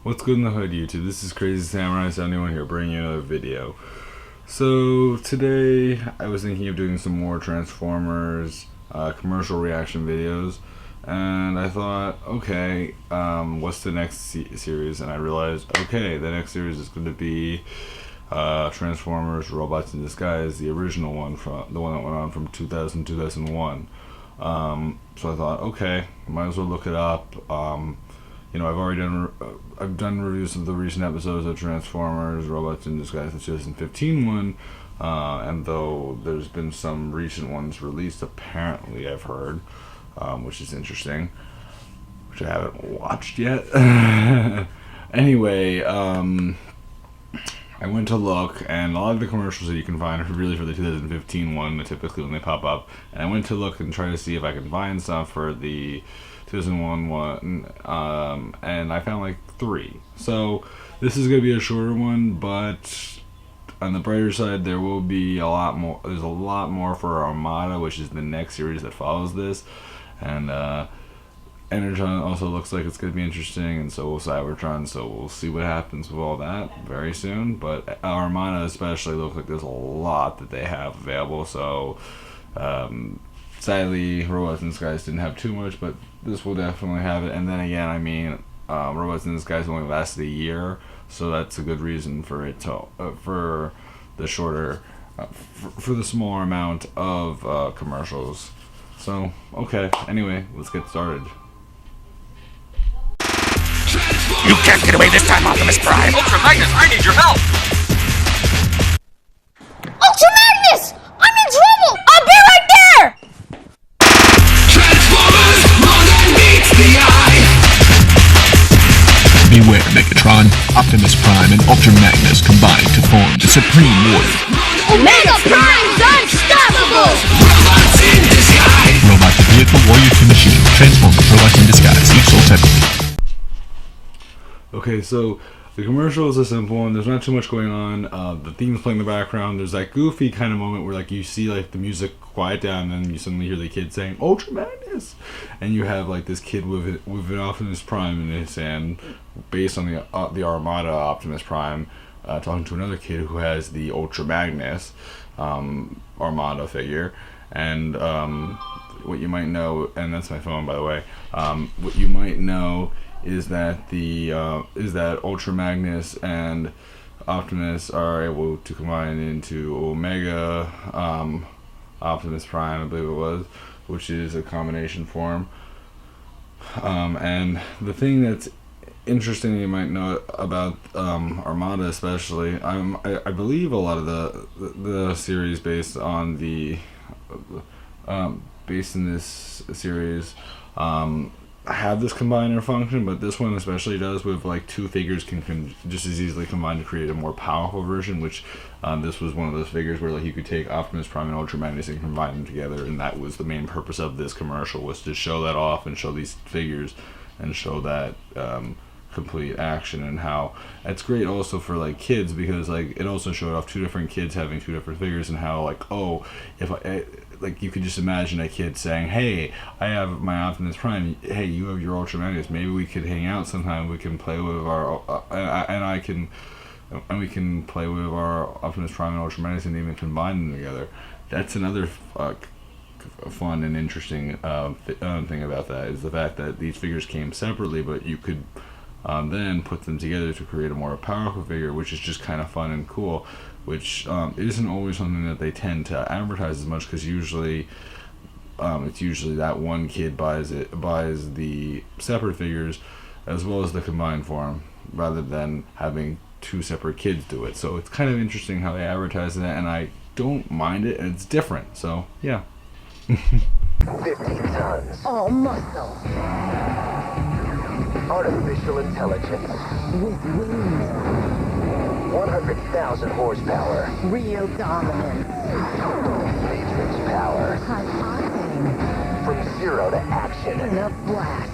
What's good in the hood, YouTube? This is Crazy Samurai 71 here, bringing you another video. So today I was thinking of doing some more Transformers commercial reaction videos, and I thought, okay, what's the next series? And I realized, okay, the next series is going to be Transformers Robots in Disguise, the original one, from the one that went on from 2001. So I thought, okay, might as well look it up. You know, I've done reviews of the recent episodes of Transformers Robots in Disguise, the 2015 one, and though there's been some recent ones released, apparently, I've heard, which is interesting, which I haven't watched yet. Anyway, I went to look, and a lot of the commercials that you can find are really for the 2015 one, typically when they pop up, and I went to look and try to see if I could find stuff for the 2001 one, and I found like 3. So this is going to be a shorter one, but on the brighter side, there will be a lot more. There's a lot more for Armada, which is the next series that follows this, and Energon also looks like it's going to be interesting, and so will Cybertron, so we'll see what happens with all that very soon. But Armada especially looks like there's a lot that they have available, so sadly Robots in Disguise didn't have too much, but this will definitely have it. And then again, I mean, Robots in Disguise only lasted a year, so that's a good reason for it to for the shorter for the smaller amount of commercials. So okay, anyway, let's get started. You can't get away this time, Optimus Prime! Ultra Magnus, I need your help! Ultra Magnus! I'm in trouble! I'll be right there! Transformers, more than meets the eye! Beware, Megatron. Optimus Prime and Ultra Magnus combine to form the Supreme Warrior. Omega Prime's unstoppable! Robots in disguise! Robot to vehicle, warrior to machine. Transformers, robots in disguise, each sold separately. Okay, so the commercial is a simple one. There's not too much going on. The theme's playing in the background. There's that goofy kind of moment where like you see like the music quiet down, and then you suddenly hear the kid saying Ultra Magnus, and you have like this kid with an Optimus Prime in his hand, based on the Armada Optimus Prime, talking to another kid who has the Ultra Magnus Armada figure. And what you might know, and that's my phone by the way, what you might know is that Ultra Magnus and Optimus are able to combine into Omega Optimus Prime, I believe it was, which is a combination form. And the thing that's interesting you might know about Armada especially, I believe a lot of the series based in this series have this combiner function, but this one especially does, with like 2 figures can just as easily combine to create a more powerful version, which this was one of those figures where like you could take Optimus Prime and Ultra Magnus and combine them together, and that was the main purpose of this commercial, was to show that off and show these figures and show that complete action, and how it's great also for like kids, because like it also showed off 2 different kids having 2 different figures, and how like, oh, if I like, you could just imagine a kid saying, hey, I have my Optimus Prime, hey, you have your Ultra Magnus, maybe we could hang out sometime, we can play with our and we can play with our Optimus Prime and Ultra Magnus and even combine them together. That's another fun and interesting thing about that, is the fact that these figures came separately, but you could then put them together to create a more powerful figure, which is just kind of fun and cool, which isn't always something that they tend to advertise as much, because usually it's usually that one kid buys the separate figures as well as the combined form, rather than having 2 separate kids do it. So it's kind of interesting how they advertise that, and I don't mind it, and it's different, so yeah. 50 tons. All muscle. Artificial intelligence. With wings. 100,000 horsepower. Real dominance. Matrix power. High octane. From 0 to action. In a blast.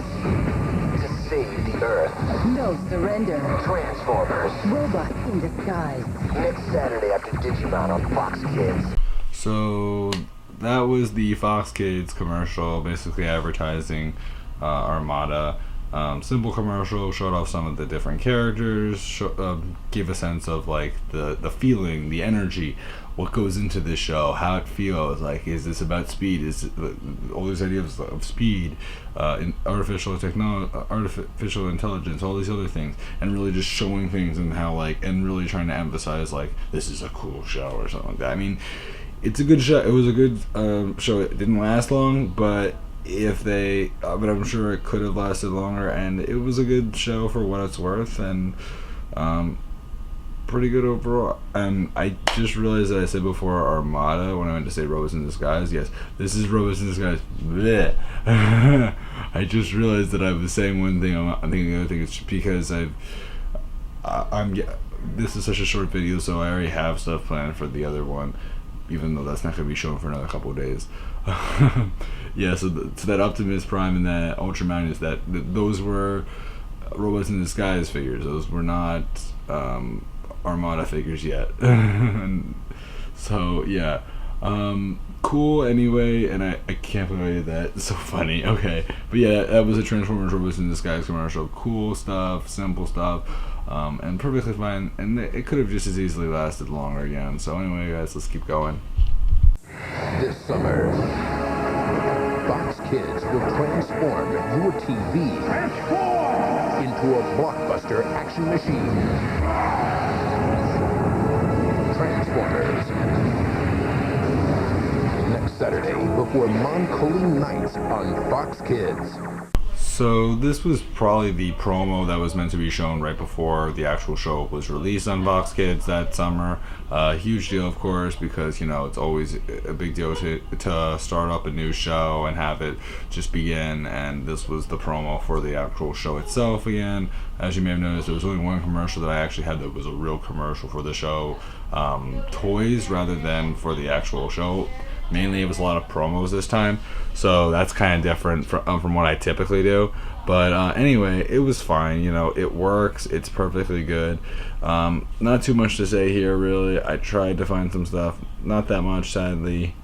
To save the Earth. No surrender. Transformers. Robots in Disguise. Next Saturday after Digimon on Fox Kids. So that was the Fox Kids commercial, basically advertising Armada. Simple commercial, showed off some of the different characters, gave a sense of like the feeling, the energy, what goes into this show, how it feels. Like, is this about speed? Is it, all these ideas of speed, in artificial intelligence, all these other things, and really just showing things and how like, and really trying to emphasize like this is a cool show or something like that. I mean, it's a good show. It was a good show. It didn't last long, but but I'm sure it could have lasted longer, and it was a good show for what it's worth, and pretty good overall. And I just realized that I said before Armada when I went to say Robots in Disguise. Yes, this is Robots in Disguise. Blech. I just realized that I was saying one thing, I'm thinking the other thing. It's because this is such a short video, so I already have stuff planned for the other one, even though that's not going to be shown for another couple of days. Yeah, so that Optimus Prime and that Ultra Magnus, those were Robots in Disguise figures. Those were not Armada figures yet. And so yeah, cool anyway, and I can't believe that. It's so funny. Okay, but yeah, that was a Transformers Robots in Disguise commercial. Cool stuff, simple stuff, and perfectly fine, and it could have just as easily lasted longer again. So anyway guys, let's keep going. This summer, Fox Kids will transform your TV into a blockbuster action machine. Transformers. Next Saturday before Moncoli Nights on Fox Kids. So this was probably the promo that was meant to be shown right before the actual show was released on Fox Kids that summer. Huge deal, of course, because you know it's always a big deal to start up a new show and have it just begin. And this was the promo for the actual show itself. Again, as you may have noticed, there was only one commercial that I actually had that was a real commercial for the show, toys rather than for the actual show. Mainly it was a lot of promos this time, so that's kind of different from what I typically do. But anyway, it was fine. You know, it works. It's perfectly good. Not too much to say here, really. I tried to find some stuff. Not that much, sadly.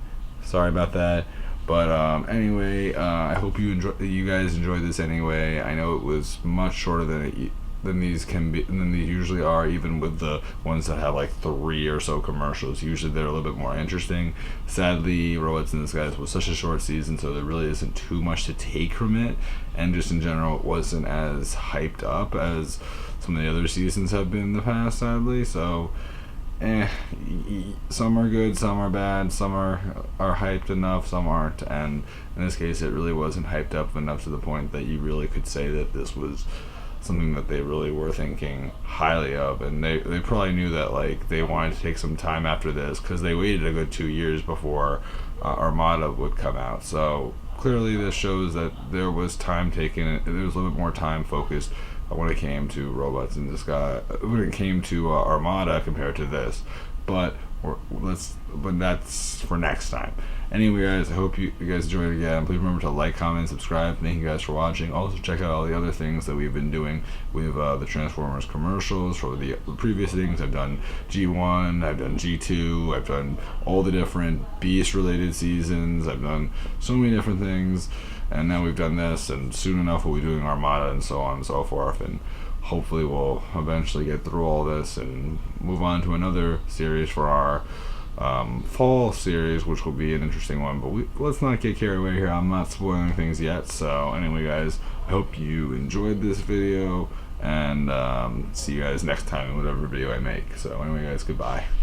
Sorry about that. But anyway, I hope you guys enjoyed this anyway. I know it was much shorter than these usually are, even with the ones that have like 3 or so commercials. Usually they're a little bit more interesting. Sadly, Robots in Disguise was such a short season, so there really isn't too much to take from it, and just in general it wasn't as hyped up as some of the other seasons have been in the past, sadly. So some are good, some are bad, some are hyped enough, some aren't, and in this case it really wasn't hyped up enough to the point that you really could say that this was something that they really were thinking highly of. And they probably knew that like they wanted to take some time after this, because they waited a good 2 years before Armada would come out. So clearly this shows that there was time taken, there was a little bit more time focused when it came to Robots in Disguise, when it came to Armada compared to this. But that's for next time. Anyway guys, I hope you guys enjoyed it again. Please remember to like, comment, subscribe. Thank you guys for watching. Also check out all the other things that we've been doing with the Transformers commercials for the previous things. I've done G1, I've done G2, I've done all the different Beast related seasons, I've done so many different things, and now we've done this, and soon enough we'll be doing Armada and so on and so forth, and hopefully we'll eventually get through all this and move on to another series for our fall series, which will be an interesting one. But let's not get carried away here. I'm not spoiling things yet. So anyway guys, I hope you enjoyed this video, and see you guys next time in whatever video I make. So anyway guys, goodbye.